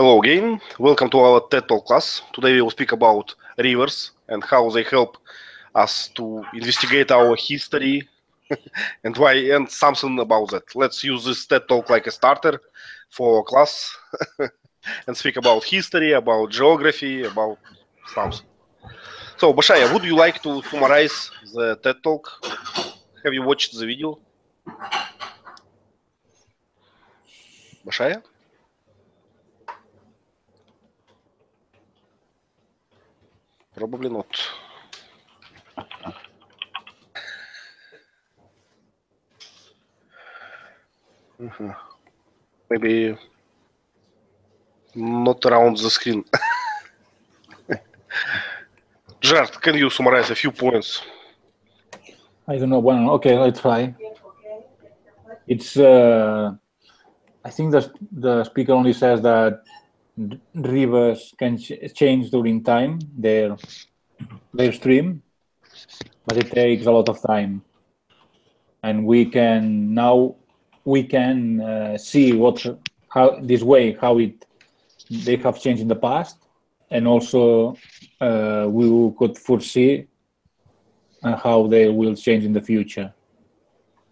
Hello again, welcome to our TED Talk class. Today we will speak about rivers and how they help us to investigate our history and why, and something about that. Let's use this TED Talk like a starter for our class and speak about history, about geography, about something. So, Bashaya, would you like to summarize the TED Talk? Have you watched the video? Bashaya? Probably not. Maybe not around the screen. Gerard, can you summarize a few points? I don't know. Well, okay, I'll try. It's. I think that the speaker only says that rivers can change during time their stream, but it takes a lot of time, and we can see how they have changed in the past, and also we could foresee how they will change in the future.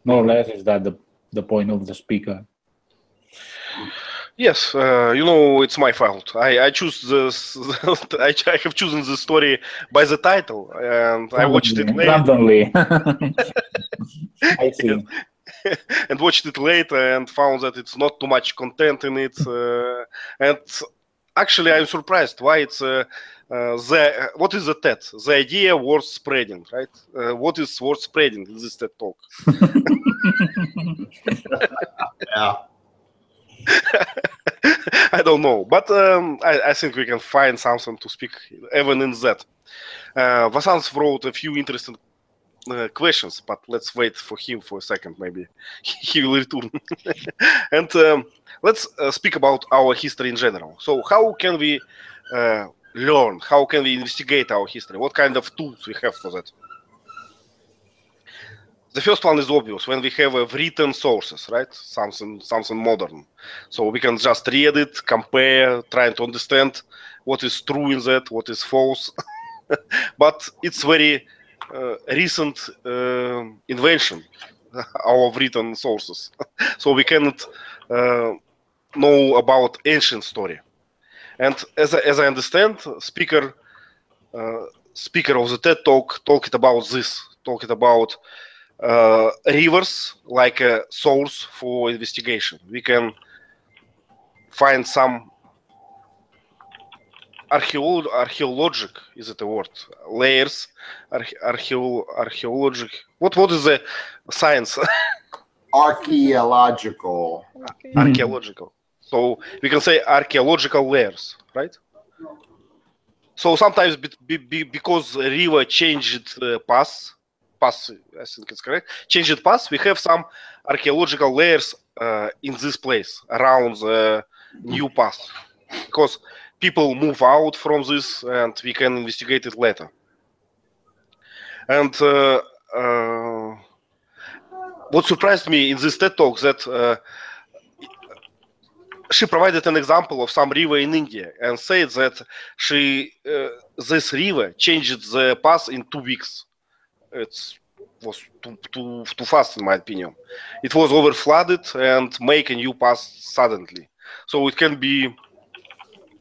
More or less, is that the point of the speaker? Yes, it's my fault. I choose this. I have chosen the story by the title, and I watched it late. Randomly. I see. And watched it later and found that it's not too much content in it. And actually, I'm surprised why it's what is the TED? The idea worth spreading, right? What is worth spreading in this TED Talk? Yeah. I don't know, but I think we can find something to speak even in that. Vasant wrote a few interesting questions, but let's wait for him for a second. Maybe he will return. And let's speak about our history in general. So how can we learn? How can we investigate our history? What kind of tools we have for that? The first one is obvious, when we have written sources, right? Something modern. So we can just read it, compare, trying to understand what is true in that, what is false. But it's very recent invention, our written sources. So we cannot know about ancient story. And as I understand, speaker of the TED Talk talked about this, talked about rivers like a source for investigation. We can find some archaeologic, is it a word? Layers, archaeologic. What is the science? Archaeological. Archaeological. So we can say archaeological layers, right? So sometimes because the river changed path, I think it's correct, changed path, we have some archaeological layers in this place around the new path, because people move out from this and we can investigate it later. And what surprised me in this TED Talk that she provided an example of some river in India and said that this river changed the path in 2 weeks. It was too fast, in my opinion. It was over flooded and make a new path suddenly. So it can be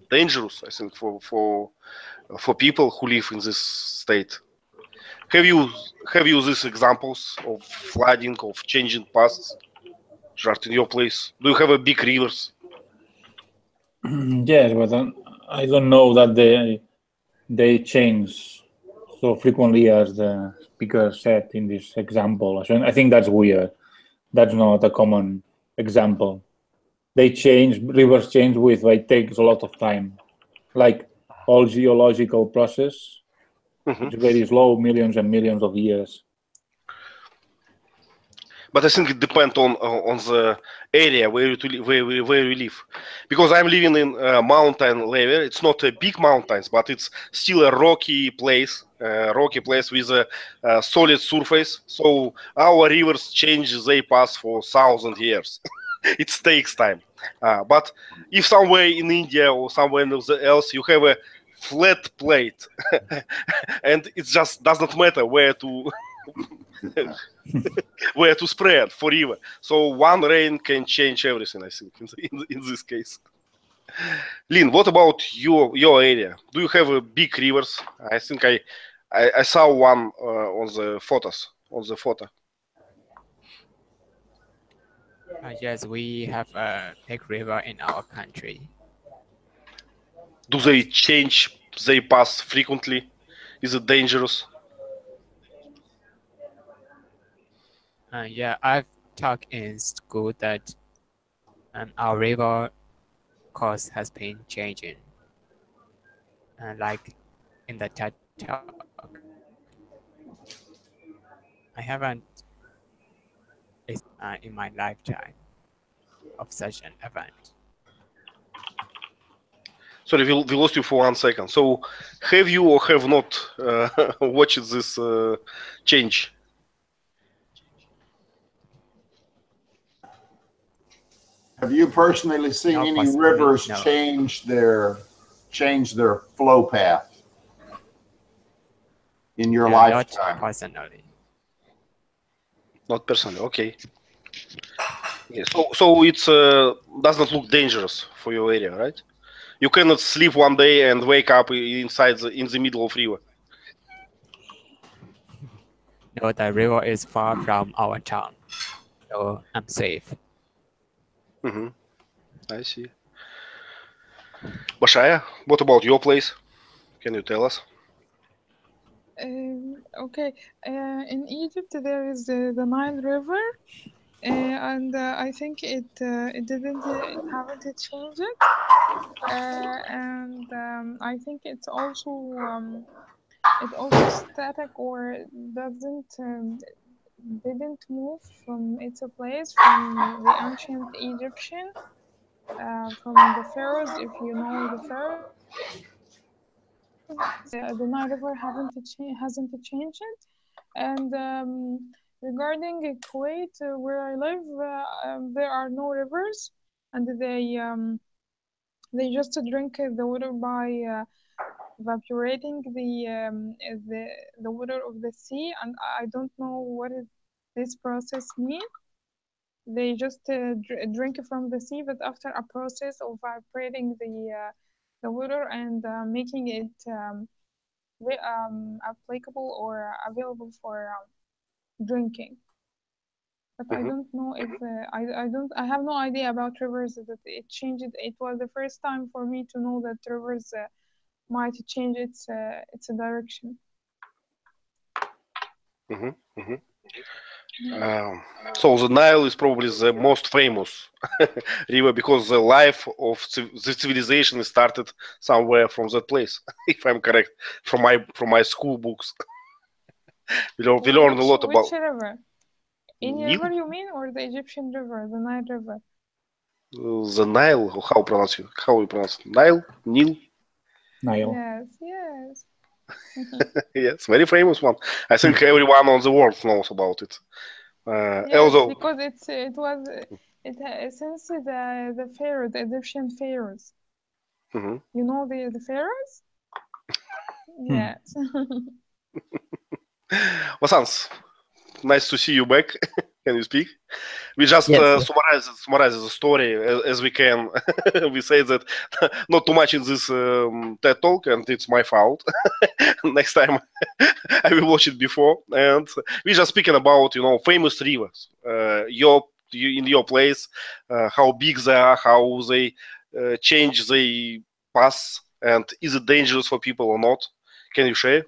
dangerous, I think, for people who live in this state. Have you these examples of flooding, of changing paths, Jart, in your place? Do you have a big rivers? Yes, but I don't know that they change so frequently as the speaker said in this example. So I think that's weird. That's not a common example. Rivers change with, it takes a lot of time. Like all geological process, it's very slow, millions and millions of years. But I think it depends on the area where you live. Because I'm living in a mountain layer. It's not a big mountains, but it's still a rocky place with a solid surface. So our rivers change their path for 1,000 years. it takes time. But if somewhere in India or somewhere else you have a flat plate, and it just does not matter where to where to spread for river. So one rain can change everything, I think, in this case. Lynn, what about your area? Do you have big rivers? I think I saw one on the photos. On the photo. Yes, we have a big river in our country. Do they change? They pass frequently? Is it dangerous? Yeah, I've taught in school that our river course has been changing. Like in the TED Talk. I haven't in my lifetime of such an event. Sorry, we lost you for 1 second. So, have you or have not watched this change? Have you personally seen No, any possibly, rivers no. change their flow path in your lifetime? Not personally. Not personally, okay. Yeah, so it's does not look dangerous for your area, right? You cannot sleep one day and wake up inside in the middle of river. No, the river is far from our town, so I'm safe. Mm-hmm. I see. Bashaya, what about your place? Can you tell us? Okay, in Egypt there is the Nile River, and I think it haven't changed it, and I think it's also static or didn't move from its place from the ancient Egyptian, from the pharaohs. If you know the pharaohs, the Nile River hasn't changed it. And regarding Kuwait, where I live, there are no rivers, and they just drink the water by evaporating the water of the sea, and I don't know what this process means. They just drink from the sea, but after a process of evaporating the water and making it applicable or available for drinking. But I don't know if I have no idea about rivers that it changed. It was the first time for me to know that rivers might change its direction. Mm-hmm. Mm-hmm. So the Nile is probably the most famous river because the life of the civilization started somewhere from that place, if I'm correct, from my school books. we learn a lot about which river. Any Nile? river you mean, or the Egyptian river, the Nile River? The Nile, or how you pronounce it? Nile? Nile? Nile. Yes, yes. Yes, very famous one. I think everyone on the world knows about it. Yes, although because since the pharaoh, the Egyptian pharaohs. Mm-hmm. You know the pharaohs? Yes. Vasans, nice to see you back. Can you speak? We just Yes. summarize the story as we can. We say that not too much in this TED Talk, and it's my fault. Next time I will watch it before. And we just speaking about famous rivers. In your place, how big they are, how they change their paths, and is it dangerous for people or not? Can you share?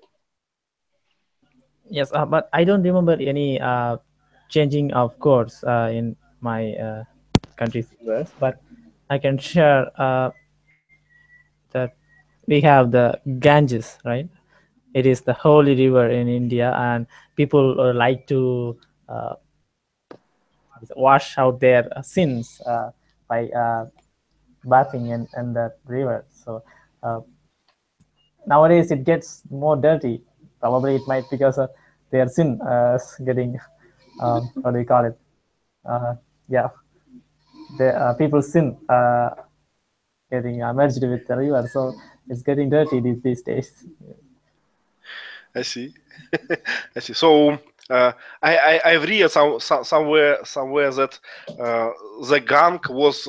Yes, but I don't remember any changing of course in my country's rivers, but I can share that we have the Ganges, right? It is the holy river in India, and people like to wash out their sins by bathing in that river. So nowadays it gets more dirty. Probably it might because of their sin getting what do you call it? Yeah, the people's sin getting merged with the river, so it's getting dirty these days. I see. I see. So I've read somewhere that the gang was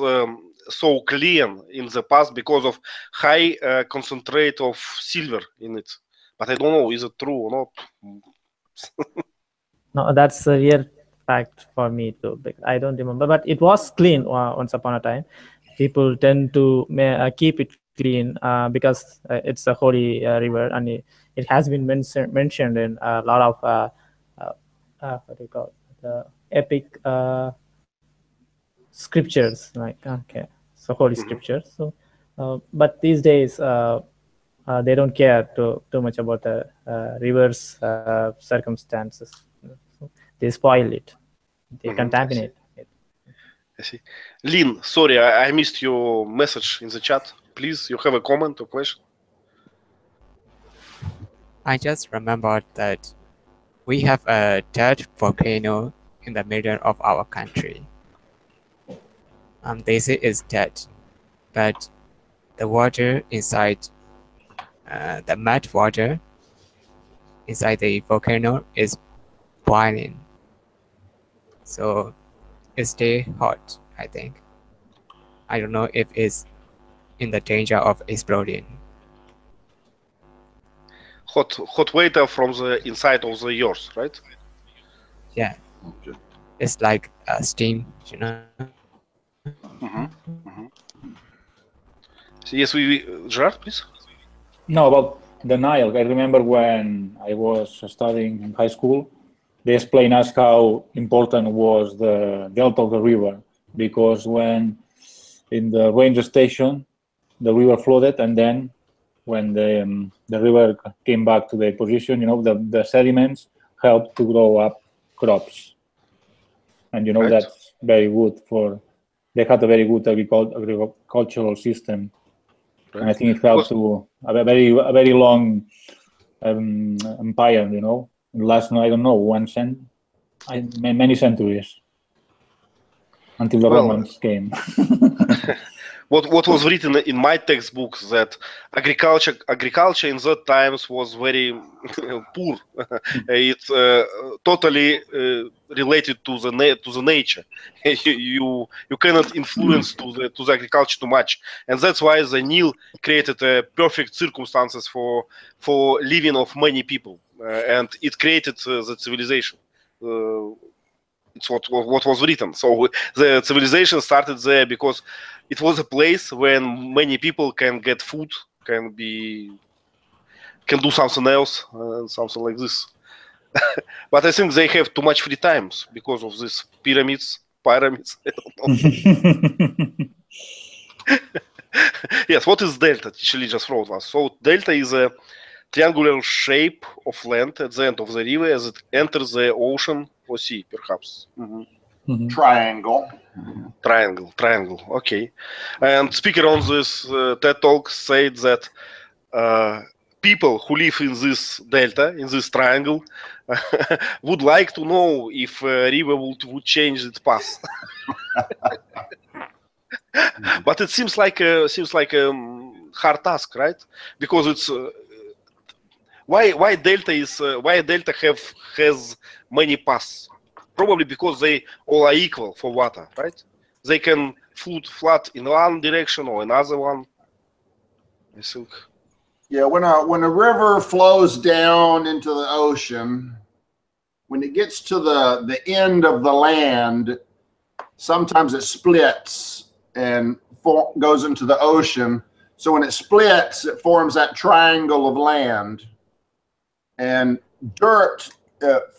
so clean in the past because of high concentrate of silver in it. But I don't know, is it true or not? No, that's a weird fact for me too. I don't remember, but it was clean once upon a time. People tend to keep it clean because it's a holy river, and it has been mentioned in a lot of what do you call it? The epic scriptures, like so holy scriptures. So, but these days they don't care too much about the river's circumstances. So they spoil it, they contaminate it. I see. Lynn, sorry, I missed your message in the chat. Please, you have a comment or question? I just remembered that we have a dead volcano in the middle of our country. They say it's dead, but the water inside, the mud water inside the volcano is boiling. So it stays hot, I think. I don't know if it's in the danger of exploding. Hot water from the inside of the earth, right? Yeah. It's like steam, you know. So yes, Gerard, please. No, about the Nile. I remember when I was studying in high school, they explained us how important was the delta of the river, because when in the ranger station, the river flooded, and then when the river came back to the position, you know, the sediments helped to grow up crops. And, you know, that's very good for, they had a very good agricultural system. Right. And I think it helped to a very long empire, you know, last, I don't know, many centuries until the Romans came. What was written in my textbook that agriculture in that times was very poor. It's totally related to the nature. You cannot influence to the agriculture too much, and that's why the Nile created perfect circumstances for living of many people, and it created the civilization. It's what was written. So the civilization started there because it was a place when many people can get food, can do something else, something like this. But I think they have too much free times because of these pyramids. I don't know. Yes, what is delta? Chile just wrote us. So delta is a triangular shape of land at the end of the river as it enters the ocean or sea, perhaps. Triangle. Triangle. Okay. And speaker on this TED Talk said that people who live in this delta, in this triangle, would like to know if a river would change its path. But it seems like a hard task, right? Because it's why delta has many paths. Probably because they all are equal for water, right? They can flood in one direction or another one, I think. Yeah, when a river flows down into the ocean, when it gets to the end of the land, sometimes it splits and goes into the ocean. So when it splits, it forms that triangle of land. And dirt,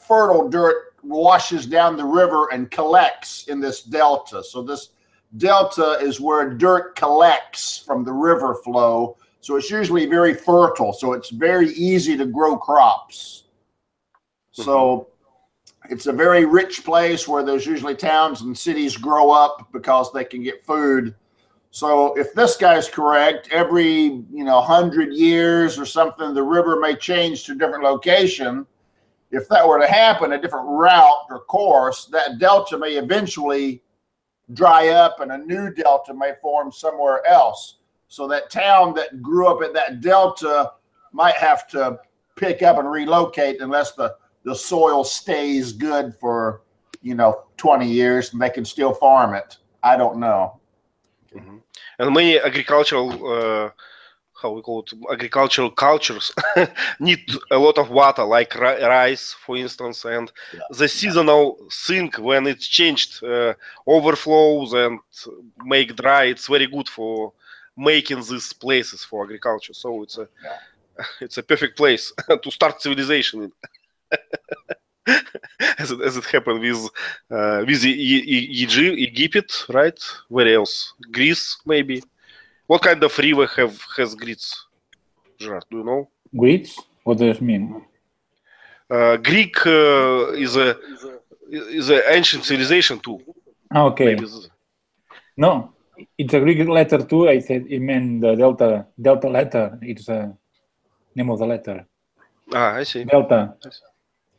fertile dirt, washes down the river and collects in this delta. So this delta is where dirt collects from the river flow. So it's usually very fertile. So it's very easy to grow crops. So it's a very rich place where there's usually towns and cities grow up because they can get food. So if this guy's correct, every 100 years or something, the river may change to a different location. If that were to happen, a different route or course, that delta may eventually dry up and a new delta may form somewhere else. So that town that grew up at that delta might have to pick up and relocate unless the soil stays good for, 20 years and they can still farm it. I don't know. Mm-hmm. And many agricultural, how we call it, agricultural cultures need a lot of water, like rice, for instance, and the seasonal thing when it's changed, overflows and make dry, it's very good for making these places for agriculture. So it's a perfect place to start civilization in. as it happened with Egypt, right? Where else? Greece, maybe. What kind of river has Greece? Gerard, do you know? Greece? What does it mean? Greek is an ancient civilization too. Okay. No, it's a Greek letter too. I said it meant the delta letter. It's the name of the letter. Ah, I see. Delta.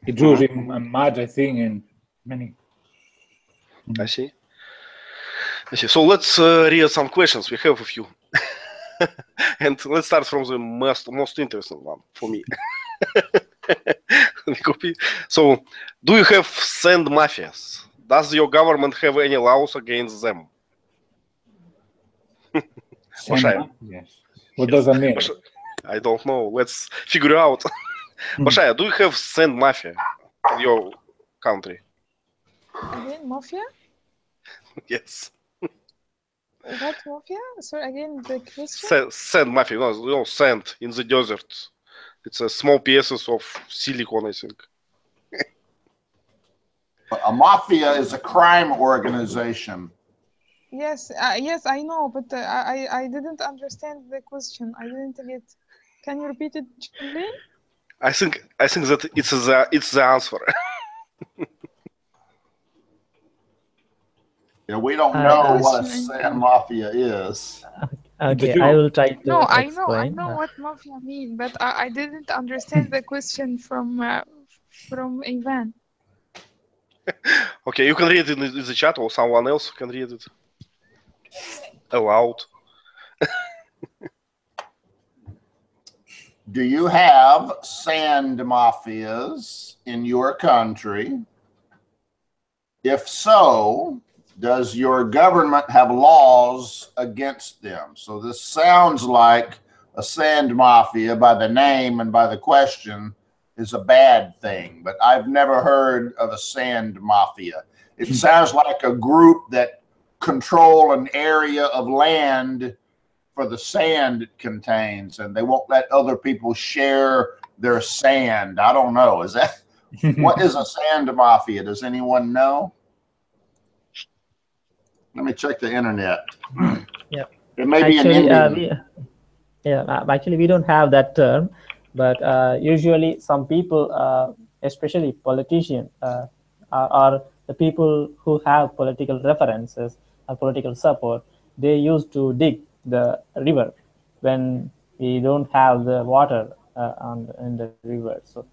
It's used in Maj, I think, and many. I see. So let's read some questions. We have a few. And let's start from the most interesting one for me. So, do you have sand mafias? Does your government have any laws against them? Yes. What does that mean? I don't know. Let's figure out. Bashaya, do you have sand mafia in your country? Again, mafia? Yes. What mafia? Sorry, again, the question? Sand mafia. No, sand in the desert. It's a small pieces of silicon, I think. A mafia is a crime organization. Yes, yes, I know, but I didn't understand the question. I didn't get. Can you repeat it, please? I think that it's the answer. Yeah, we don't know what a sand mafia is. Okay, I will try to I explain. know what mafia mean, but I didn't understand the question from Ivan. Okay, you can read it in the chat, or someone else can read it aloud. Do you have sand mafias in your country? If so, does your government have laws against them? So this sounds like a sand mafia by the name and by the question is a bad thing, but I've never heard of a sand mafia. It sounds like a group that control an area of land for the sand it contains, and they won't let other people share their sand. I don't know. Is that what is a sand mafia? Does anyone know? Let me check the internet. Yeah. It may be an Indian. Actually, we don't have that term, but usually some people, especially politicians, are the people who have political references or political support. They used to dig the river when we don't have the water in the river. So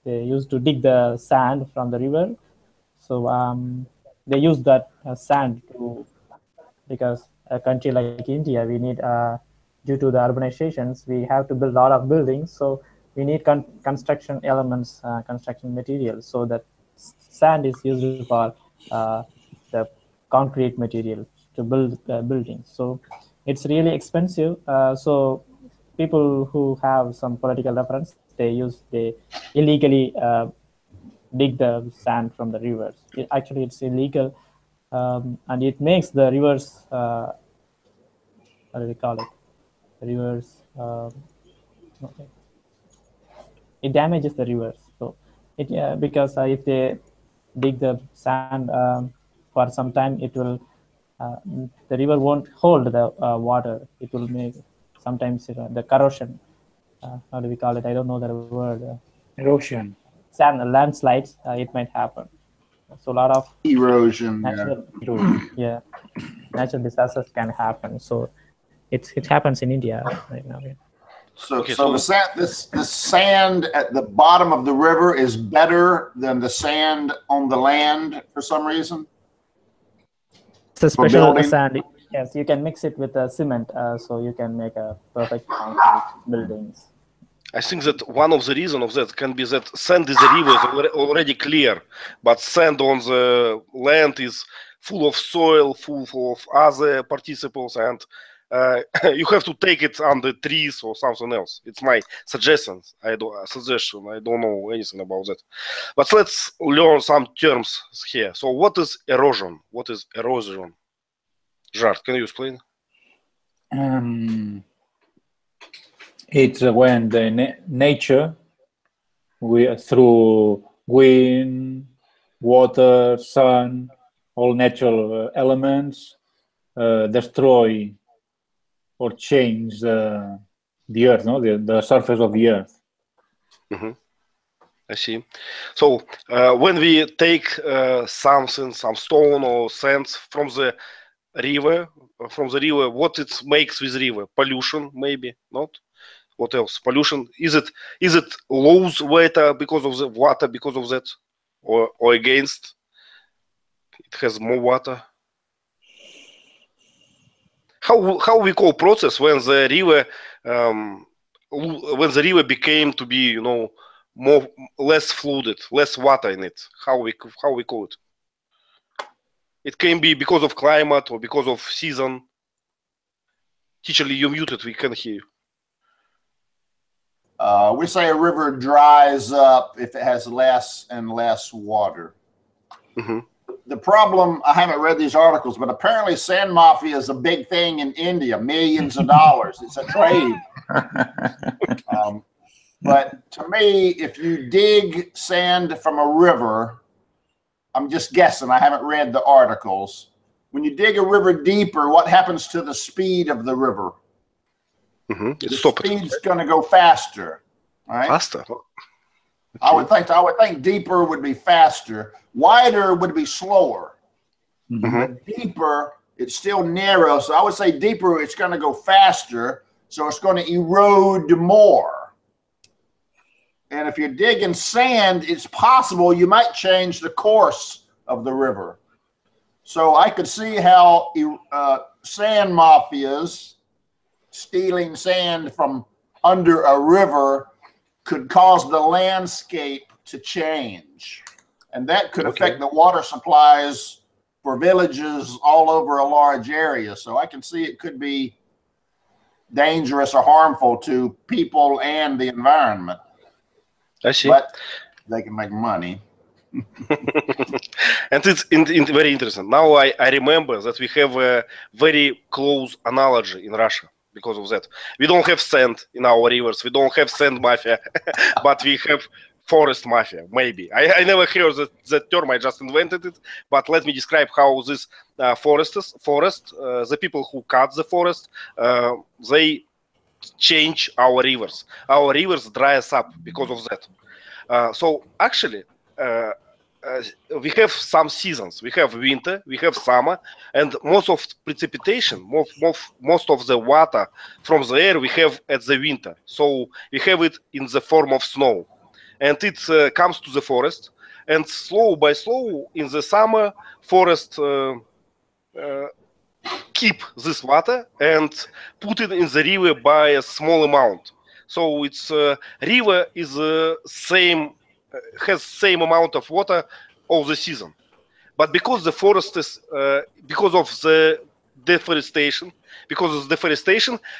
they used to dig the sand from the river. So they use that sand because a country like India, we need, due to the urbanizations, we have to build a lot of buildings. So we need construction elements, construction materials. So that sand is used for the concrete material to build buildings. So it's really expensive. So people who have some political reference, they illegally dig the sand from the rivers. Actually, it's illegal, and it makes the rivers, how do we call it? The rivers, it damages the rivers. So because if they dig the sand for some time, it will the river won't hold the water. It will make sometimes the corrosion. How do we call it? I don't know the word. Erosion. Sand landslides. It might happen. So a lot of erosion. Natural disasters can happen. So it happens in India right now. Yeah. So the sand at the bottom of the river is better than the sand on the land for some reason? It's a For special building? sand. Yes, you can mix it with cement, so you can make a perfect concrete buildings. I think that one of the reasons of that can be that sand in the river is already clear, but sand on the land is full of soil, full of other participles, and you have to take it under trees or something else. It's my suggestion. I don't know anything about that. But let's learn some terms here. So what is erosion? What is erosion? Jart, can you explain? It's when the nature, through wind, water, sun, all natural elements, destroy or change the earth, no, the surface of the earth. Mm-hmm. I see. So when we take something, some stone or sand from the river, what it makes with river? Pollution, maybe not. What else? Pollution. Is it lose water because of the water because of that, or against? It has more water. How we call process when the river became to be, you know, less flooded, less water in it? How we call it? It can be because of climate or because of season. Teacher, you muted. We can't hear you. We say a river dries up if it has less and less water. Mm-hmm. The problem, I haven't read these articles, but apparently sand mafia is a big thing in India, millions of dollars. It's a trade. But to me, if you dig sand from a river, I'm just guessing, I haven't read the articles. When you dig a river deeper, what happens to the speed of the river? Mm-hmm. The speed's going to go faster, right? Faster. Okay. I would think deeper would be faster. Wider would be slower. Mm-hmm. But deeper, it's still narrow. So I would say deeper, it's going to go faster. So it's going to erode more. And if you're digging sand, it's possible you might change the course of the river. So I could see how sand mafias stealing sand from under a river could cause the landscape to change. And that could affect the water supplies for villages all over a large area. So I can see it could be dangerous or harmful to people and the environment. I see. But they can make money. And it's very interesting. Now I remember that we have a very close analogy in Russia because of that. We don't have sand in our rivers. We don't have sand mafia, but we have forest mafia, maybe. I never heard that term. I just invented it. But let me describe how this the people who cut the forest, they change our rivers. Our rivers dries up because of that. So actually, we have some seasons. We have winter, we have summer, and most of precipitation, most of the water from the air we have at the winter. So we have it in the form of snow, and it comes to the forest. And slow by slow, in the summer, forest keep this water and put it in the river by a small amount. So its river is has same amount of water all the season. But because the forest is because of the deforestation,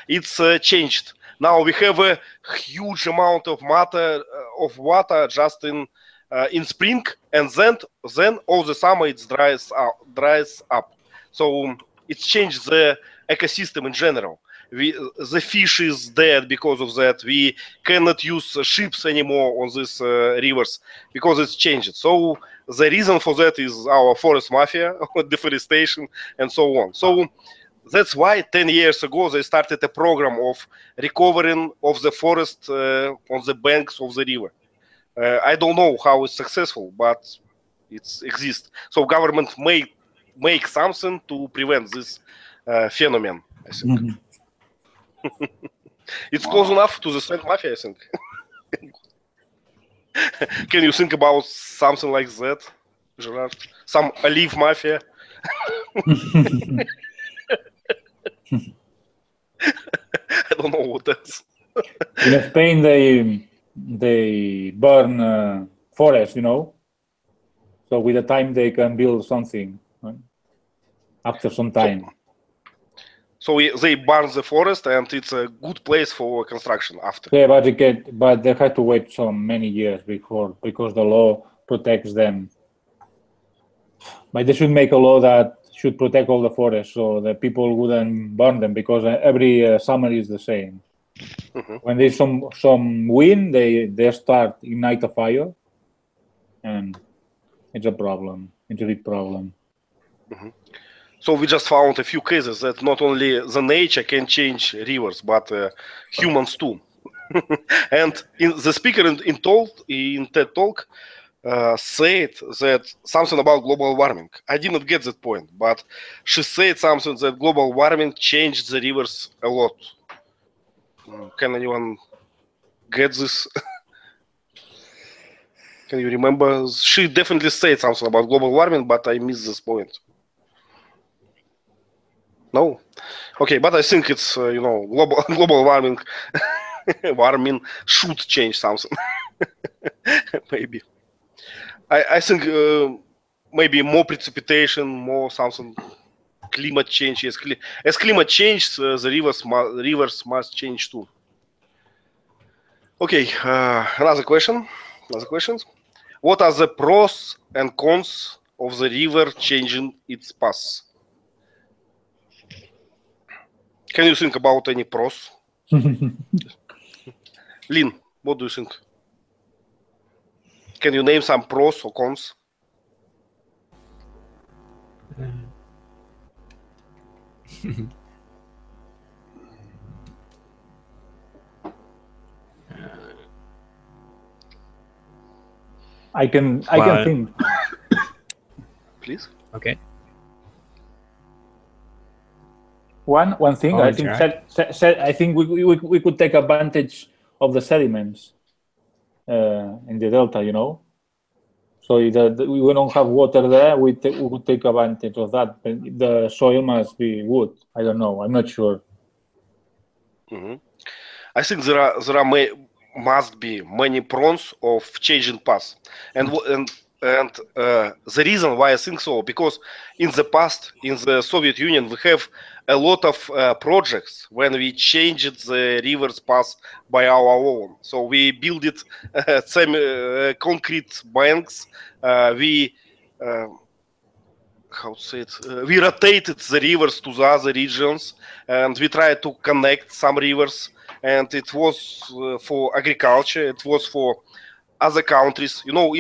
it's changed. Now we have a huge amount of water just in spring, and then all the summer it dries up. So it's changed the ecosystem in general. The fish is dead because of that. We cannot use ships anymore on these rivers because it's changed. So the reason for that is our forest mafia, deforestation, and so on. So that's why 10 years ago they started a program of recovering of the forest on the banks of the river. I don't know how it's successful, but it exists. So government may make something to prevent this phenomenon, I think. Mm-hmm. It's close enough to the sand mafia, I think. Can you think about something like that, Gerard? Some olive mafia? I don't know what else. In Spain, they burn forests, you know. So with the time they can build something, right? After some time. So they burn the forest, and it's a good place for construction after. Yeah, but they had to wait so many years because the law protects them. But they should make a law that should protect all the forests, so that people wouldn't burn them, because every summer is the same. When there's some wind, they start ignite a fire, and it's a problem. It's a big problem. So we just found a few cases that not only the nature can change rivers, but humans too. And the speaker in TED Talk said that something about global warming. I didn't get that point, but she said something that global warming changed the rivers a lot. Can anyone get this? Can you remember? She definitely said something about global warming, but I missed this point. No? Okay, but I think it's, global warming warming should change something. Maybe. I think maybe more precipitation, more something, climate change. Yes, as climate changes, the rivers must change too. Okay, another question. What are the pros and cons of the river changing its path? Can you think about any pros? Lynn, what do you think? Can you name some pros or cons? I can think. Please. Okay. One thing, Oh, I think I think we could take advantage of the sediments in the delta, you know. So we don't have water there. We could take advantage of that. The soil must be good. I don't know. I'm not sure. I think there must be many pros of changing paths, and the reason why I think so, because in the past, in the Soviet Union, we have a lot of projects when we changed the river's path by our own. So we built it concrete banks. We how to say it? We rotated the rivers to the other regions, and we tried to connect some rivers. And it was for agriculture. It was for other countries. You know,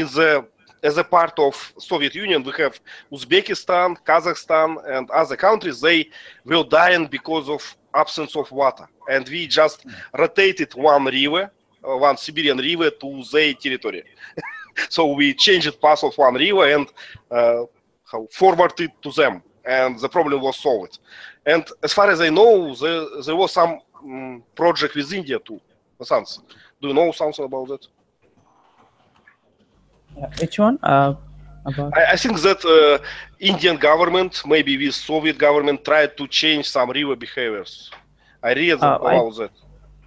as a part of Soviet Union, we have Uzbekistan, Kazakhstan, and other countries. They were dying because of absence of water, and we just rotated one river, one Siberian river, to their territory. So we changed path of one river and forwarded to them, and the problem was solved. And as far as I know, there was some project with India too. Do you know something about that? Which one? About? I think that Indian government, maybe with Soviet government, tried to change some river behaviors. I read about that.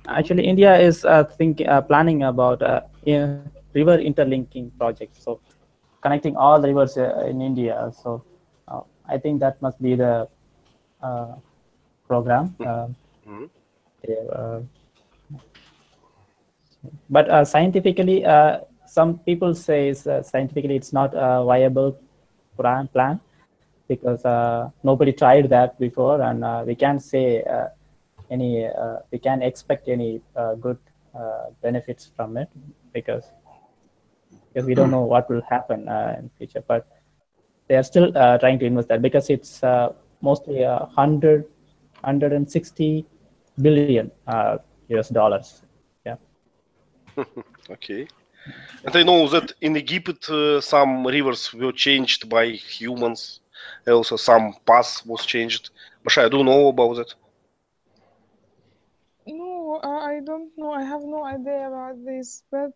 Actually, India is planning about river interlinking projects. So connecting all the rivers in India. So I think that must be the program. But scientifically, some people say scientifically it's not a viable plan because nobody tried that before, and we can't say we can't expect any good benefits from it because we don't know what will happen in future. But they are still trying to invest that because it's mostly 160 billion US dollars. Yeah. Okay. And I know that in Egypt, some rivers were changed by humans. Also, some paths was changed. Masha, I don't know about that. No, I don't know. I have no idea about this. But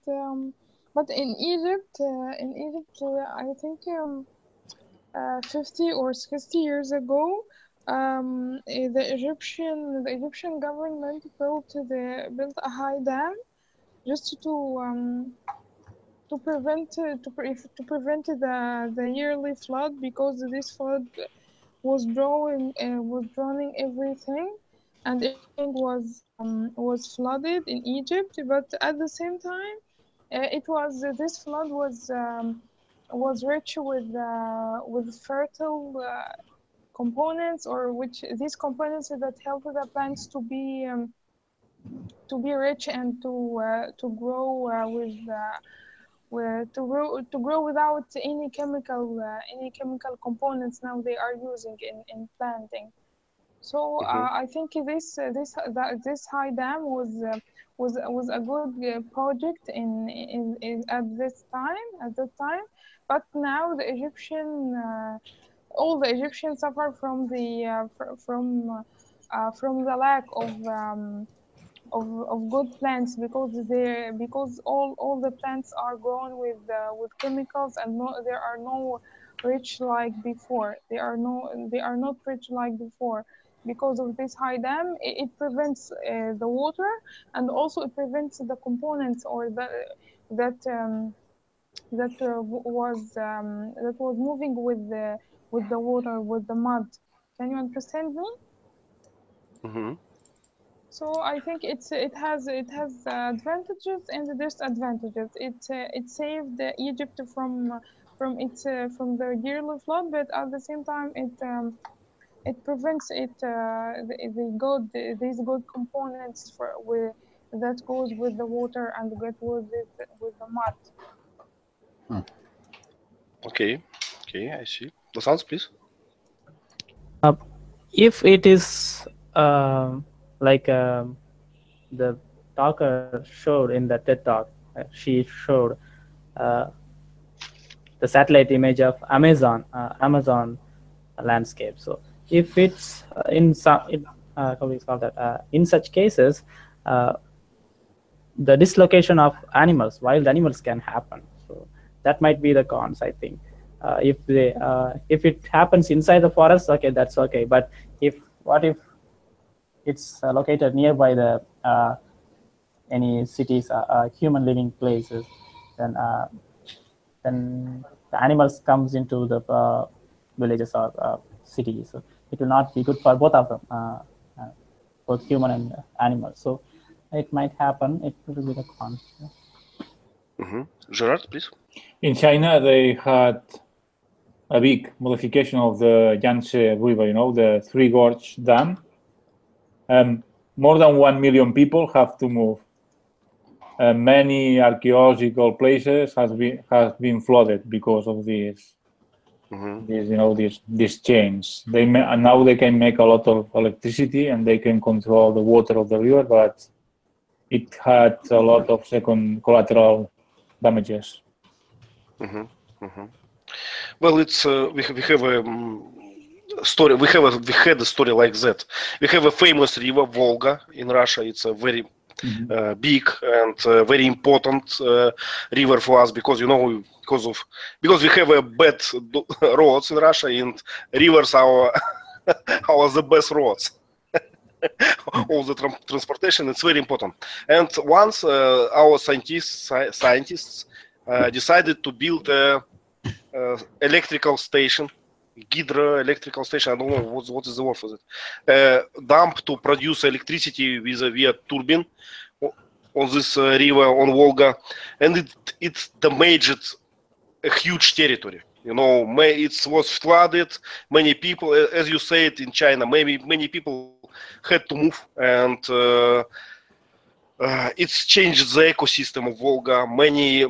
in Egypt, I think 50 or 60 years ago, the Egyptian government built a high dam just to prevent the yearly flood, because this flood was drowning everything, and everything was flooded in Egypt. But at the same time, this flood was rich with fertile components, or which these components that help the plants to be rich and to grow to grow without any chemical components now they are using in planting. So I think this high dam was a good project at that time. But now all the Egyptians suffer from the lack of good plants, because all the plants are grown with chemicals, and there are no rich like before. They are not rich like before. Because of this high dam, it prevents the water, and also it prevents the components or that was moving with the water, with the mud. Can you understand me? Mm-hmm. So I think it has advantages and disadvantages. It saved Egypt from the yearly flood, but at the same time it prevents these good components that goes with the water and get with the mud. Okay, I see. The sounds, please. If it is like the talker showed in the TED talk, she showed the satellite image of Amazon landscape. So if it's in such cases, the dislocation of animals, wild animals, can happen. So that might be the cons, I think. If it happens inside the forest, okay, that's okay. But what if it's located nearby the any cities, human living places, then the animals comes into the villages or cities. So it will not be good for both of them, both human and animals. So it might happen. It will be the con. Mm-hmm. Gerard, please. In China, they had a big modification of the Yangtze River, the Three Gorge Dam. More than 1 million people have to move. Many archaeological places have been flooded because of this. Mm-hmm. This change. Now they can make a lot of electricity and they can control the water of the river, but it had a lot of second collateral damages. Mm-hmm. Mm-hmm. Well, it's we have a story. We had a story like that. We have a famous river, Volga, in Russia. It's a very big and very important river for us, because because we have a bad roads in Russia, and rivers are the best roads. All the transportation, it's very important. And once our scientists decided to build a electrical station, hydroelectrical station. I don't know what is the word for that. Dump to produce electricity via turbine on this river, on Volga, and it damaged a huge territory. It was flooded. Many people, as you said in China, many people had to move, and it's changed the ecosystem of Volga. Many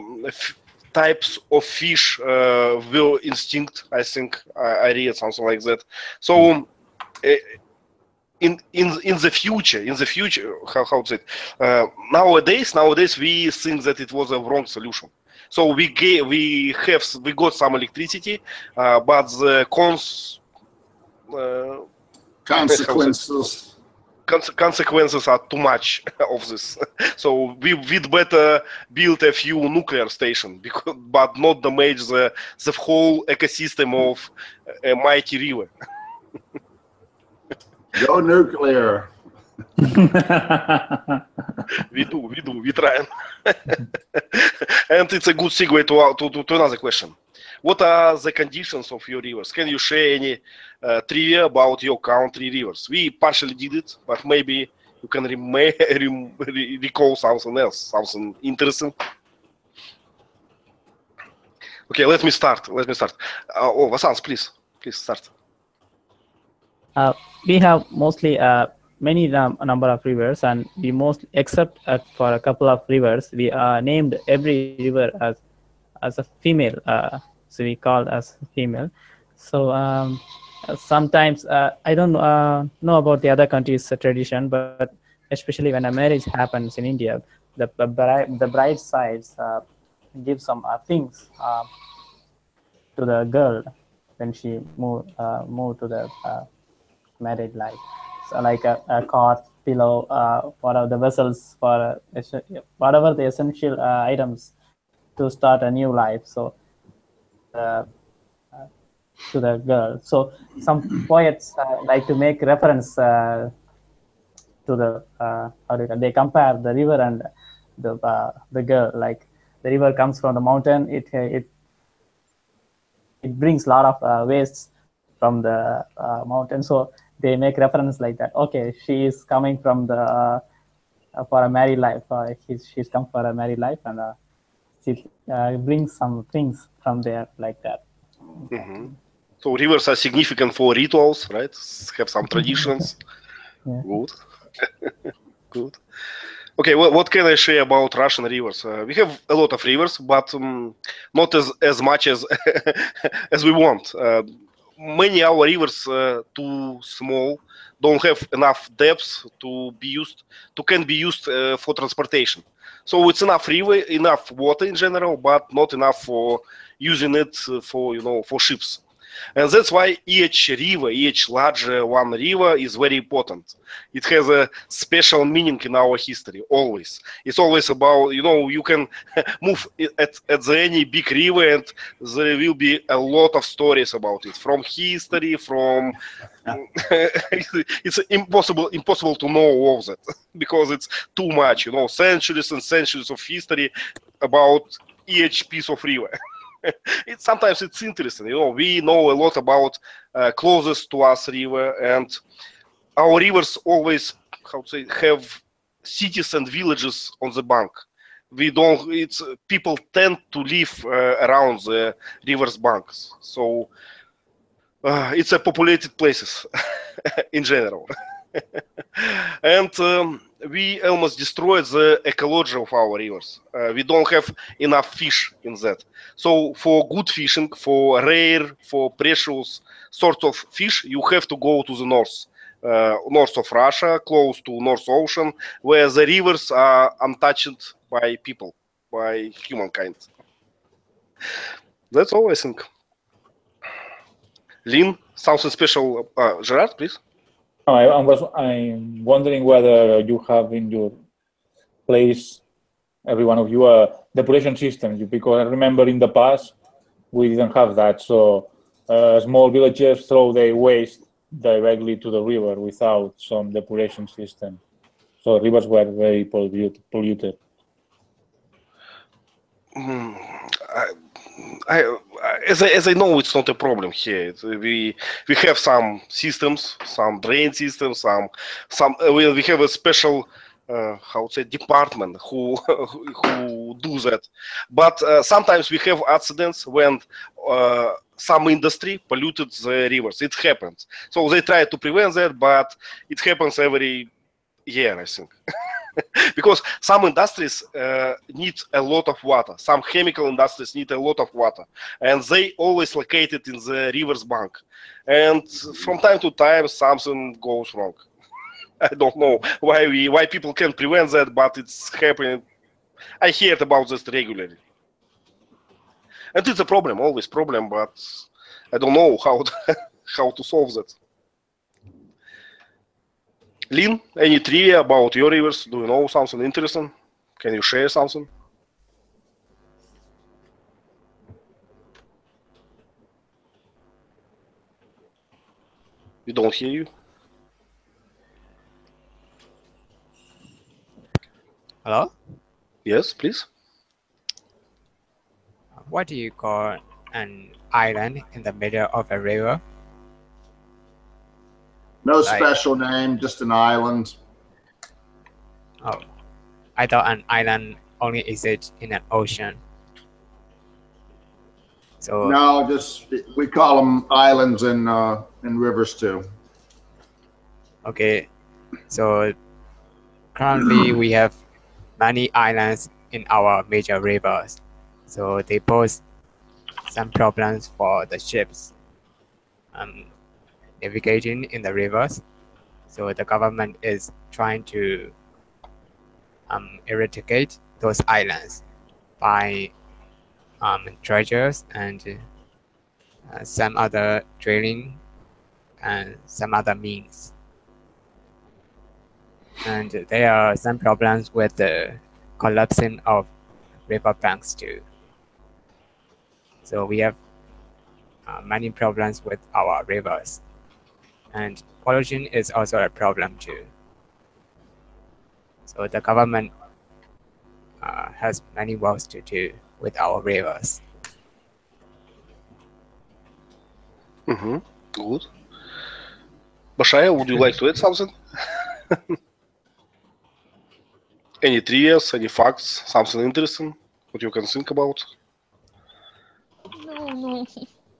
types of fish were extinct. I think I read something like that. So in the future, how to say it? Nowadays we think that it was a wrong solution. So we got some electricity, but the consequences consequences are too much of this. So we'd better build a few nuclear stations, but not damage the whole ecosystem of a mighty river. Go nuclear. We try. And it's a good segue to another question. What are the conditions of your rivers? Can you share any trivia about your country rivers? We partially did it, but maybe you can recall something else, something interesting. Okay, let me start. Oh, Vasant, please start. We have mostly many number of rivers, and we most, except for a couple of rivers, we named every river as a female. So we call as female. So sometimes I don't know about the other countries' tradition, but especially when a marriage happens in India, the bride sides give some things to the girl when she move to the married life. So like a cot, pillow, one of the vessels for whatever the essential items to start a new life. So to the girl. So some poets like to make reference to the they compare the river and the girl. Like the river comes from the mountain, it brings a lot of wastes from the mountain. So they make reference like that. Okay, she is coming from the for a married life. She's come for a married life, and she brings some things from there like that. Mm-hmm. So rivers are significant for rituals, right? Have some traditions. Yeah. Good. Good. Okay, what can I share about Russian rivers? We have a lot of rivers, but not as much as as we want. Many our rivers too small, don't have enough depth to can be used for transportation. So it's enough river, enough water in general, but not enough for using it for ships. And that's why each river, each larger one river is very important. It has a special meaning in our history, always. It's always about, you can move at any big river and there will be a lot of stories about it. From history, from... it's impossible to know all of that because it's too much, centuries and centuries of history about each piece of river. Sometimes it's interesting, we know a lot about closest to us river, and our rivers always, have cities and villages on the bank. People tend to live around the river's banks, so it's a populated places in general. And we almost destroyed the ecology of our rivers. We don't have enough fish in that. So for good fishing, for rare, for precious sorts of fish, you have to go to the north of Russia, close to North Ocean, where the rivers are untouched by people, by humankind. That's all, I think. Lynn, something special? Gerard, please. I'm wondering whether you have in your place, every one of you, depuration systems, because I remember in the past we didn't have that. So small villages throw their waste directly to the river without some depuration system. So rivers were very polluted. As I know, it's not a problem here. We have some systems, some drain systems, we have a special department who do that. But sometimes we have accidents when some industry polluted the rivers. It happens. So they try to prevent that, but it happens every year, I think. Because some industries need a lot of water. Some chemical industries need a lot of water. And they always located in the river's bank. And from time to time, something goes wrong. I don't know why people can't prevent that, but it's happening. I hear about this regularly. And it's a problem, always problem, but I don't know how to solve that. Lynn, any trivia about your rivers? Do you know something interesting? Can you share something? We don't hear you. Hello? Yes, please. What do you call an island in the middle of a river? No Like- special name, just an island. Oh, I thought an island only exists in an ocean. So No, just we call them islands in rivers too. okay, so currently we have many islands in our major rivers. So they pose some problems for the ships navigating in the rivers. So the government is trying to eradicate those islands by treasures and some other drilling and some other means. And there are some problems with the collapsing of riverbanks too. So we have many problems with our rivers. And pollution is also a problem too. So the government has many works to do with our rivers. Mm-hmm. Good. Bashaya, would you like to add something? Any trivias, any facts, something interesting, what you can think about?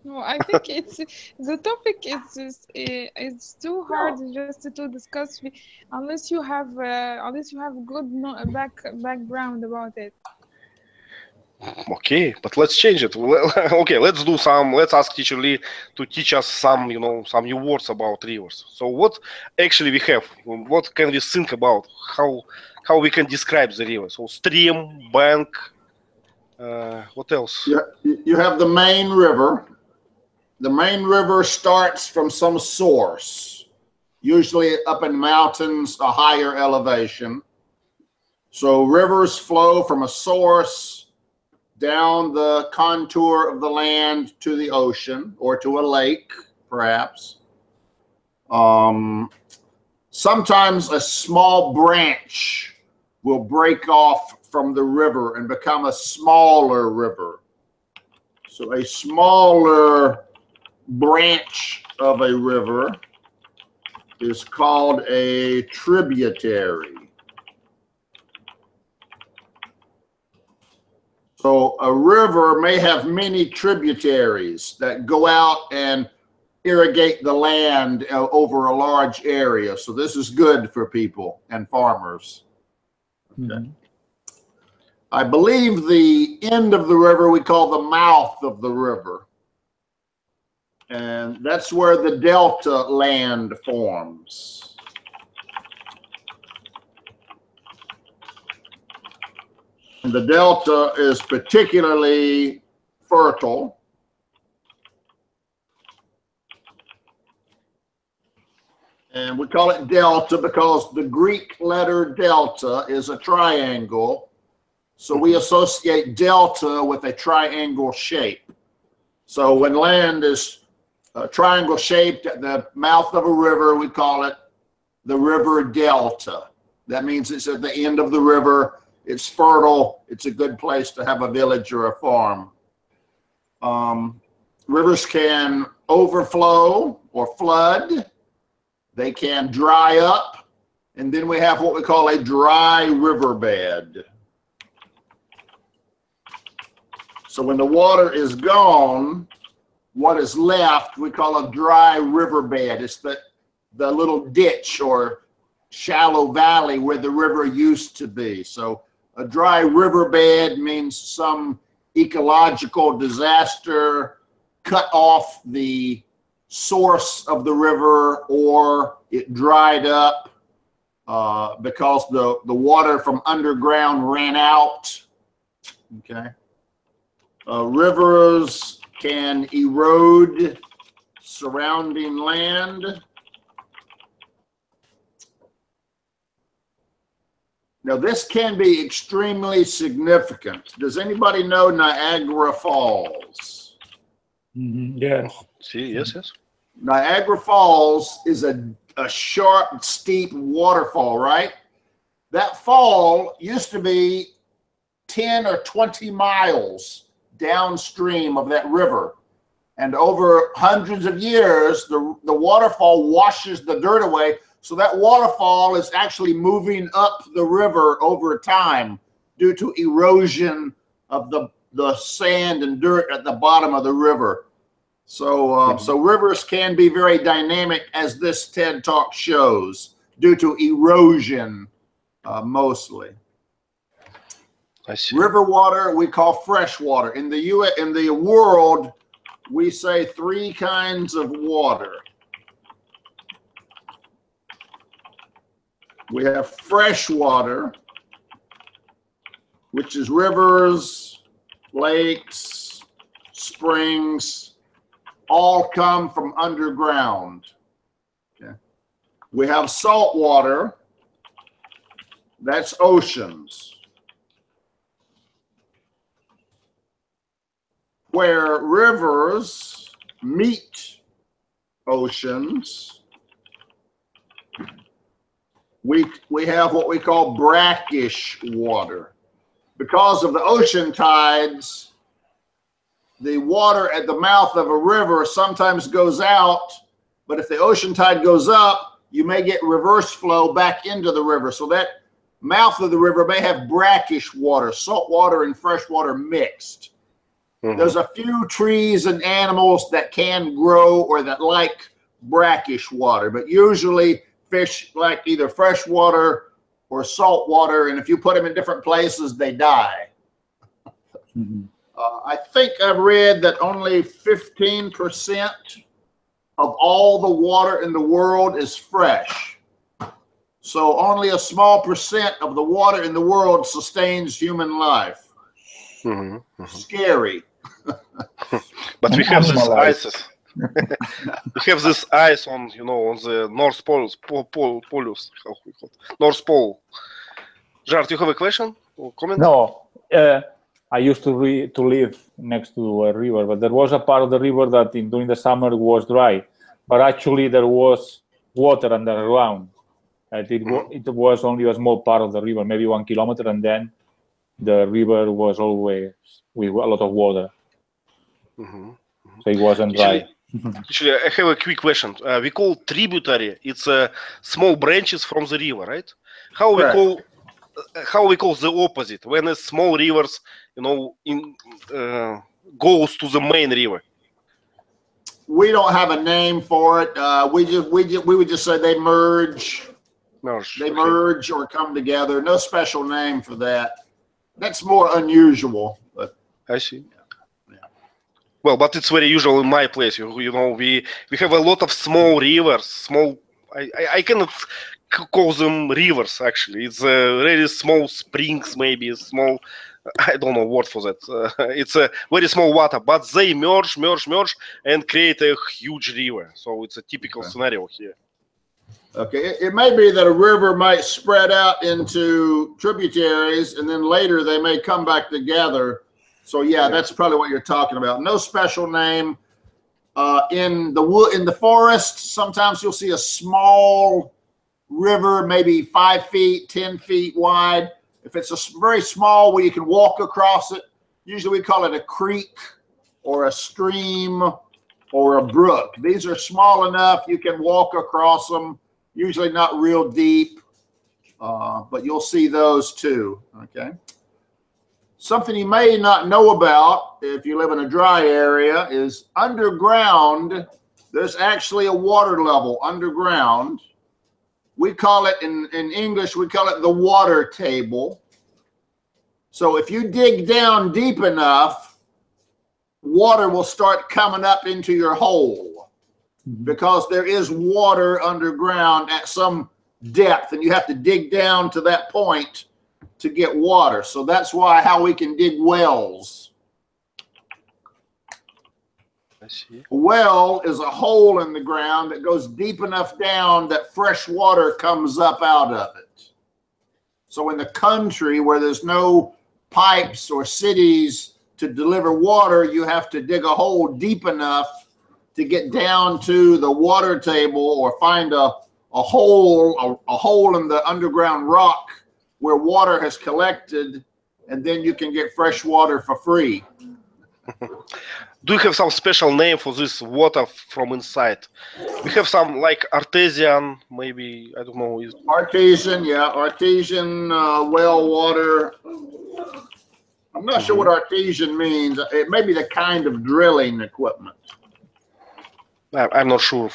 No, I think it's the topic is just, it's too hard just to discuss unless you have good background about it. Okay, but let's change it. Okay, let's ask teacher Lee to teach us some, some new words about rivers. So what actually we have? What can we think about? How we can describe the river? So stream, bank, what else? You have the main river. The main river starts from some source, usually up in mountains, a higher elevation. So rivers flow from a source down the contour of the land to the ocean or to a lake, perhaps. Sometimes a small branch will break off from the river and become a smaller river. So a smaller branch of a river is called a tributary. So a river may have many tributaries that go out and irrigate the land over a large area. So this is good for people and farmers. Okay. I believe the end of the river we call the mouth of the river. And that's where the delta land forms. And the delta is particularly fertile. And we call it delta because the Greek letter delta is a triangle. So we associate delta with a triangle shape. So when land is triangle shaped at the mouth of a river, we call it the river delta. That means it's at the end of the river. It's fertile. It's a good place to have a village or a farm. Rivers can overflow or flood. They can dry up. And then we have what we call a dry riverbed. So when the water is gone, what is left we call a dry riverbed. It's the little ditch or shallow valley where the river used to be. So a dry riverbed means some ecological disaster cut off the source of the river, or it dried up because the water from underground ran out. Okay. Rivers can erode surrounding land. Now, this can be extremely significant. Does anybody know Niagara Falls? Yes. See, yes, yes. Niagara Falls is a sharp, steep waterfall, right? That fall used to be 10 or 20 miles downstream of that river. And over hundreds of years, the waterfall washes the dirt away. So that waterfall is actually moving up the river over time due to erosion of the sand and dirt at the bottom of the river. So, so rivers can be very dynamic, as this TED Talk shows, due to erosion mostly. I see. River water we call fresh water. In the world, we say 3 kinds of water. We have fresh water, which is rivers, lakes, springs, all come from underground. Okay. We have salt water, that's oceans, where rivers meet oceans. We have what we call brackish water. Because of the ocean tides, the water at the mouth of a river sometimes goes out, but if the ocean tide goes up, you may get reverse flow back into the river. So that mouth of the river may have brackish water, salt water and fresh water mixed. There's a few trees and animals that can grow or that like brackish water, but usually fish like either fresh water or salt water, and if you put them in different places, they die. I think I've read that only 15% of all the water in the world is fresh. So only a small percent of the water in the world sustains human life. Scary. But we have this ice. We have this ice on, you know, on the North Polus, Polus, how we call it, North Pole. Jart, you have a question or comment? No, I used to live next to a river, but there was a part of the river that during the summer was dry, but actually there was water underground. It was only a small part of the river, maybe 1 kilometer, and then the river was always with a lot of water. So it wasn't dry. Actually, I have a quick question. We call tributary. It's small branches from the river, right? How we call the opposite when a small rivers, you know, goes to the main river? We don't have a name for it. We would just say they merge. They merge or come together. No special name for that. That's more unusual. But I see. Well, but it's very usual in my place. You know, we have a lot of small rivers. Small, I cannot call them rivers. Actually, it's really small springs, maybe small. I don't know word for that. It's a very small water, but they merge, and create a huge river. So it's a typical scenario here. Okay, it may be that a river might spread out into tributaries, and then later they may come back together. So yeah, that's probably what you're talking about. No special name. In the forest, sometimes you'll see a small river, maybe 5 feet, 10 feet wide. If it's a very small where you can walk across it, usually we call it a creek or a stream or a brook. These are small enough you can walk across them, usually not real deep, but you'll see those too, okay? Something you may not know about if you live in a dry area is underground, there's actually a water level underground. We call it, in English, we call it the water table. So if you dig down deep enough, water will start coming up into your hole because there is water underground at some depth, and you have to dig down to that point to get water. So that's how we can dig wells. I see. A well is a hole in the ground that goes deep enough down that fresh water comes up out of it. So in the country where there's no pipes or cities to deliver water, you have to dig a hole deep enough to get down to the water table, or find a hole in the underground rock where water has collected, and then you can get fresh water for free. Do you have some special name for this water from inside? We have some like artesian, maybe, I don't know. Artesian, yeah, artesian well water. I'm not sure what artesian means. It may be the kind of drilling equipment. I'm not sure.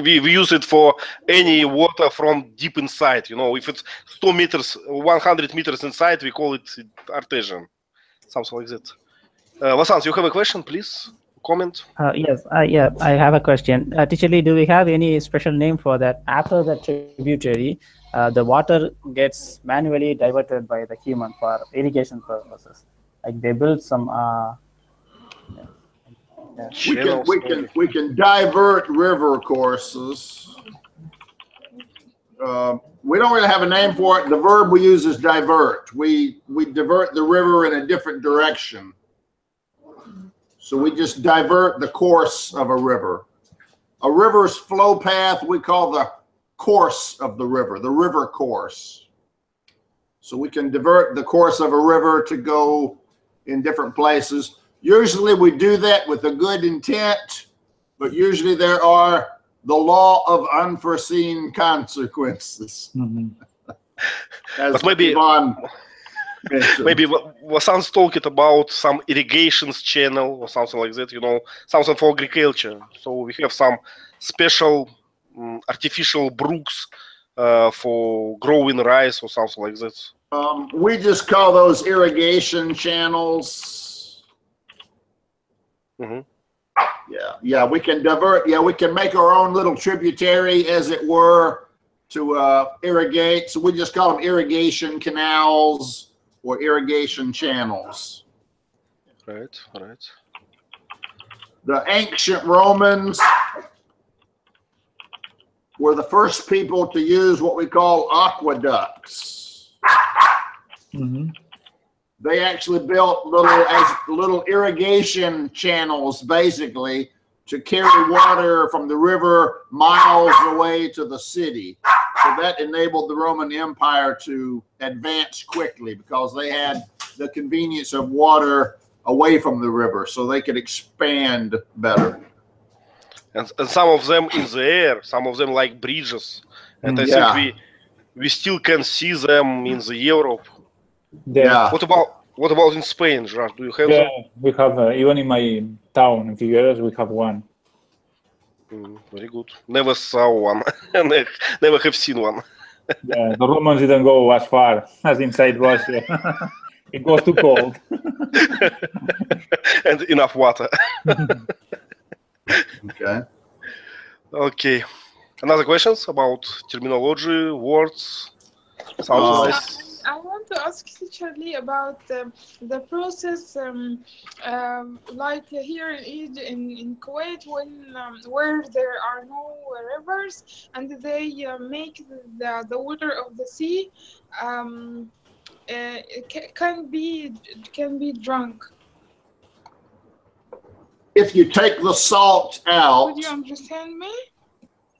We use it for any water from deep inside. You know, if it's 2 meters, 100 meters inside, we call it artesian, something like that. Vasant, you have a question, please? Comment? Yes, yeah, I have a question. Teacher Lee, do we have any special name for that? After the tributary, the water gets manually diverted by the human for irrigation purposes. Like they build some. We can divert river courses. We don't really have a name for it. The verb we use is divert. We divert the river in a different direction. So we just divert the course of a river. A river's flow path we call the course of the river course. So we can divert the course of a river to go in different places. Usually we do that with a good intent, but usually there are the law of unforeseen consequences. But maybe Vasant's talking about some irrigations channel or something like that, you know, something for agriculture. So we have some special artificial brooks for growing rice or something like that. We just call those irrigation channels. Yeah, we can divert. Yeah, we can make our own little tributary, as it were, to irrigate. So we just call them irrigation canals or irrigation channels. Right. The ancient Romans were the first people to use what we call aqueducts. They actually built little irrigation channels, basically, to carry water from the river miles away to the city. So that enabled the Roman Empire to advance quickly, because they had the convenience of water away from the river, so they could expand better. And some of them in the air, some of them like bridges. And I think we still can see them in the Europe. Yeah. What about in Spain, Gerard? Do you have them? We have, even in my town, in Figueres, we have one. Very good. Never saw one. Never have seen one. Yeah, the Romans didn't go as far as inside Russia. It was too cold. And enough water. Okay. Another questions about terminology, words? Sounds nice. I want to ask Teacher Lee about the process, like here in Kuwait, where there are no rivers, and they make the water of the sea can be drunk. If you take the salt out. Would you understand me?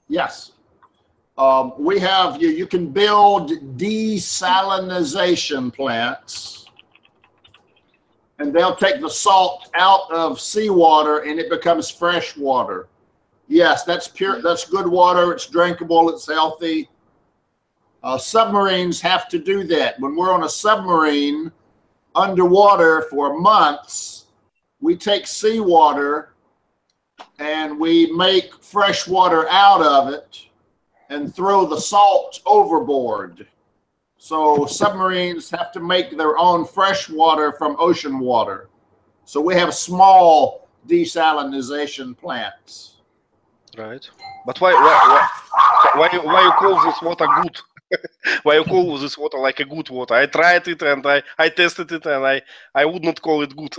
Yes. We have, you can build desalinization plants, and they'll take the salt out of seawater and it becomes fresh water. Yes, that's pure, that's good water, it's drinkable, it's healthy. Submarines have to do that. When we're on a submarine underwater for months, we take seawater and we make fresh water out of it and throw the salt overboard. So submarines have to make their own fresh water from ocean water. So we have small desalinization plants. Right. But why you call this water good? Why you call this water like a good water? I tried it and I tested it and I would not call it good.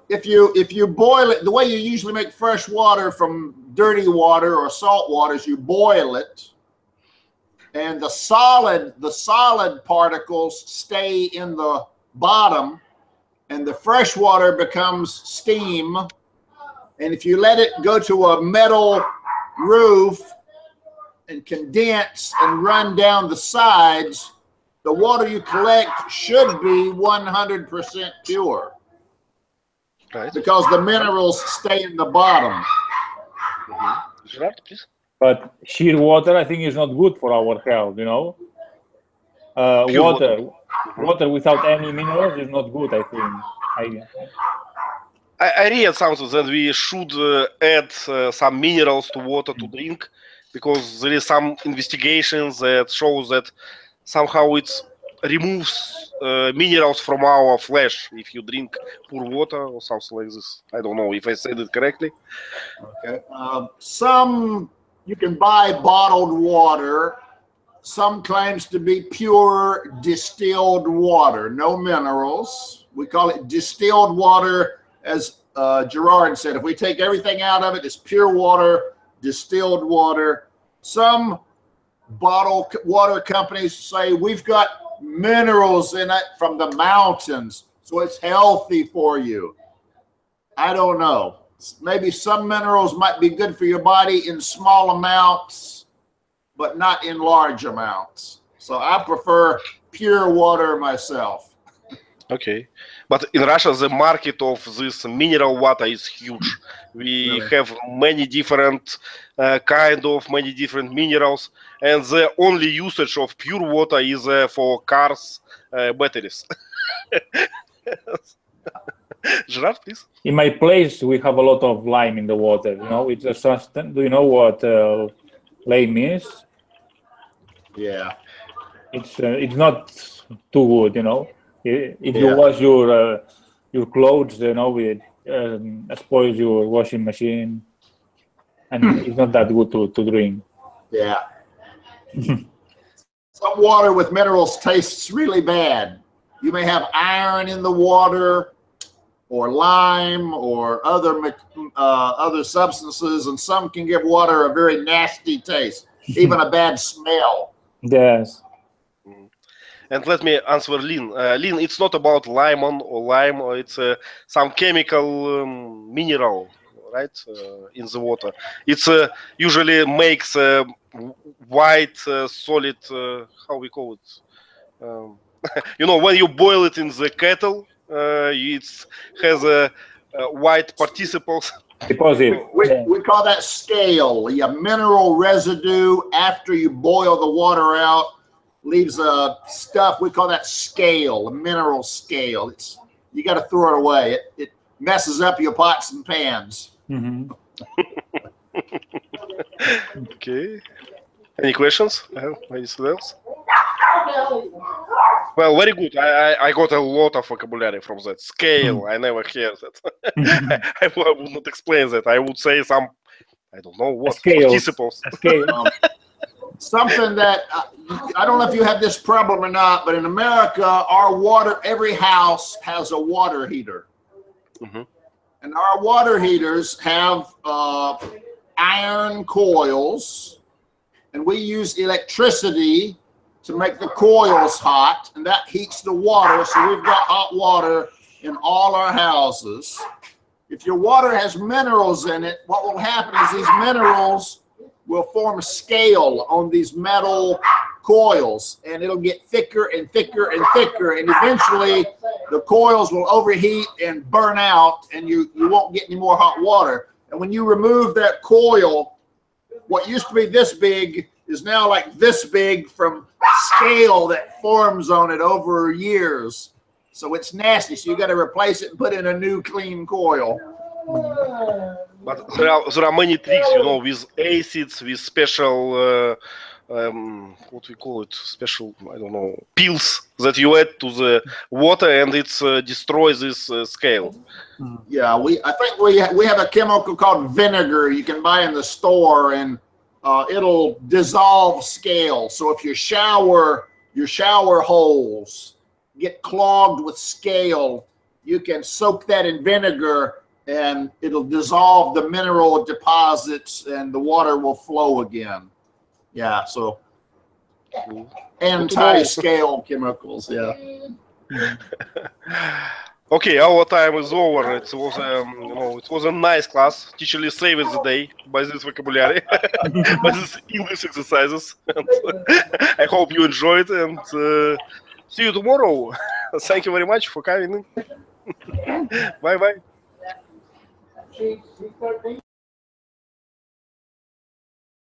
If you boil it, the way you usually make fresh water from dirty water or salt water is you boil it, and the solid particles stay in the bottom, and the fresh water becomes steam. And if you let it go to a metal roof and condense and run down the sides, the water you collect should be 100% pure. Right. Because the minerals stay in the bottom. Gerard, please. But sheer water, I think, is not good for our health, you know. Water without any minerals is not good, I think. I read something that we should add some minerals to water to drink, because there is some investigations that shows that somehow it removes minerals from our flesh if you drink poor water or something like this. I don't know if I said it correctly. Okay. Some you can buy bottled water. Some claims to be pure distilled water, no minerals. We call it distilled water, as Gerard said. If we take everything out of it, it's pure water, distilled water. Some bottled water companies say we've got minerals in it from the mountains, so it's healthy for you. I don't know. Maybe some minerals might be good for your body in small amounts, but not in large amounts. So I prefer pure water myself. Okay, but in Russia the market of this mineral water is huge. We have many different many different minerals, and the only usage of pure water is for cars batteries. Gerard, please. In my place, we have a lot of lime in the water. You know, it's a substance. Do you know what lime is? Yeah. It's not too good. You know, if you wash your clothes, you know, it spoils your washing machine, and it's not that good to drink. Yeah. Some water with minerals tastes really bad. You may have iron in the water, or lime, or other substances, and some can give water a very nasty taste, even a bad smell. Yes. And let me answer Lynn. Lynn, it's not about lemon or lime, or it's some chemical mineral, right, in the water. It's usually makes white solid, how we call it? You know, when you boil it in the kettle, it has a white particles. Deposit. We call that scale. A mineral residue after you boil the water out leaves stuff. We call that scale, a mineral scale. You got to throw it away. It messes up your pots and pans. Mm-hmm. Okay. Any questions? Anything else? Well, very good. I got a lot of vocabulary from that. Scale, I never heard that. I would not explain that. I would say some, I don't know what, participles. Something that, I don't know if you have this problem or not, but in America, our water, every house has a water heater. Mm-hmm. And our water heaters have iron coils, and we use electricity to make the coils hot, and that heats the water. So we've got hot water in all our houses. If your water has minerals in it, what will happen is these minerals will form a scale on these metal coils, and it'll get thicker and thicker and thicker, and eventually the coils will overheat and burn out, and you won't get any more hot water. And when you remove that coil, what used to be this big is now like this big from scale that forms on it over years. So it's nasty. So you got to replace it and put in a new clean coil. But there are many tricks, you know, with acids, with special, what we call it, special, I don't know, pills that you add to the water, and it destroys this scale. Yeah, I think we have a chemical called vinegar you can buy in the store, and it'll dissolve scale. So if your shower holes get clogged with scale, you can soak that in vinegar, and it'll dissolve the mineral deposits, and the water will flow again. Yeah, so Anti-scale chemicals, yeah. Okay, our time is over. It was it was a nice class. Teacher Lee saved the day by this vocabulary, by these English exercises. And I hope you enjoyed, and see you tomorrow. Thank you very much for coming. Bye bye.